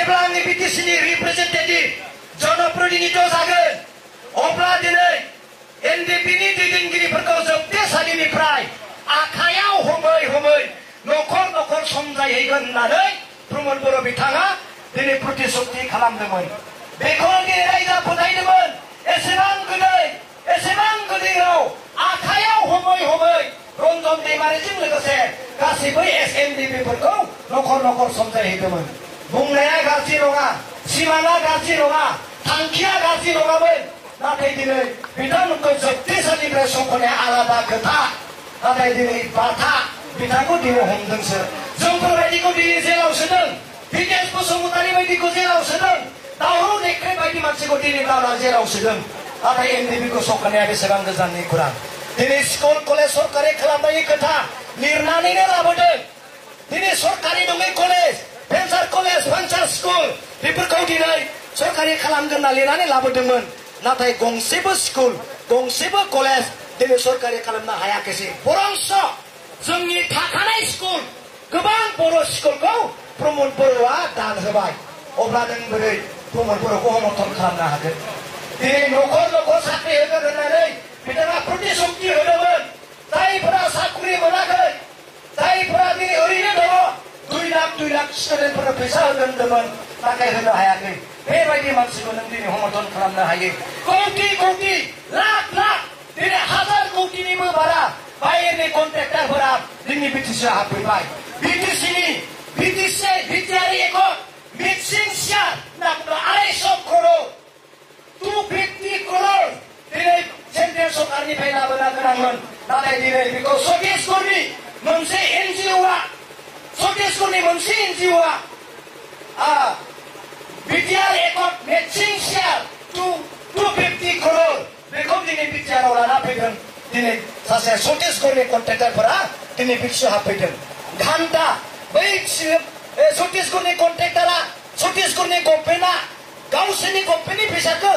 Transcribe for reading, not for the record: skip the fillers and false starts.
जेब्ला आंनि बिटिसिनि रिप्रेजेन्टेटिभ जनप्रतिनिधि जागोन अब्ला दिनै एनडिपिनि दैदेनगिरिफोरखौ जोबथेसालिनिफ्राय आखायाव हमै हमै न'खर न'खर समजायहैगोन होननानै प्रमद बर' बिथाङा दिनै प्रतिश्रुति खालामदोंमोन। बेखौ दिनै रायजोआ फोथायदोंमोन। एसेबां गोदैयाव आखायाव हमै हमै रन्जन दैमारिजों लोगोसे गासैबो एसएनडिपिफोरखौ न'खर न'खर समजायहैदोंमोन। बुंनाया गाज्रि नङा, सिमाङा गाज्रि नङा, थांखिया गाज्रि नङामोन। नाथाय दिनै बिथांमोनखौ जोबथेसालिनिफ्राय सौख'नाया आलादा खोथा। नाथाय दिनै बाथा बिथांखौ दिनै हमदोंसो। जोंफोरबायदिखौ दिनै जेलाव सोदों। बिदेश बसुमतारी बायदिखौ जेलाव सोदों। दावराव देख्रे बायदि मानसिखौ दिनै दावरा जेलाव सोदों। नाथाय एनडिपिखौ सौख'नाया बेसेबां गोजाननि खौरां। दिनै स्कुल कलेज सरकारि खालामनायनि खोथा लिरनानैनो लाबोदों। दिनै सरकारि नङै कलेज, भेन्सार कलेज, भेन्सार स्कुल बेफोरखौ दिनै सरकारि खालामगोन होनना लिरनानै लाबोदोंमोन। नाथाय गंसेबो स्कुल, गंसेबो कलेज दिनै सरकारि खालामनो हायाखैसै। बरंस जोंनि थाखानाय स्कुल गोबां बर' स्कुलखौ प्रमद बर'आ दान होबाय। अब्ला नों बोरै प्रमद बर'खौ समर्थन खालामनो हागोन? दिनै न'खर न'खर साख्रि होगोन होननानै बिथाङा प्रतिश्रुति होदोंमोन। जायफोरा साख्रि मोनाखै, जायफोरा दिनै ओरैनो दङ, 2 लाख स्टुडेन्टफोरनो फैसा होगोन होनदोंमोन, नाथाय होनो हायाखै। बेबायदि मानसिखौ नों दिनै समर्थन खालामनो हायो। कौटि लाख दिनै 1000 कौटिनिबो बारा बाहेरनि कन्ट्रेक्टारफोरा जोंनि बिटिसिआव हाबफैबाय। बिटिआरनि एकर्ड मिक्सिं शेयार होनना बुङो 250 करोड़ 250 करोड़ दिनै सेन्ट्रेल सरकारनिफ्राय लाबोनो गोनांमोन। नाथाय दिनै बेखौ छत्तीसगढ़नि मोनसे एनजिअआ बिटिआर एकर्ड मिक्सिं शेयार 250 करोड़ बेखौ दिनै बिटिआरआव लाना फैदों। दिनै सासे छत्तीसगढ़नि कन्ट्रेक्टारफोरा दिनै बिटिसिआव हाबफैदों। घन्टा बै छत्तीसगढ़नि कन्ट्रेक्टारा छत्तीसगढ़नि गभर्नमेन्टआ गावसोरनि गभर्नमेन्टनि फैसाखौ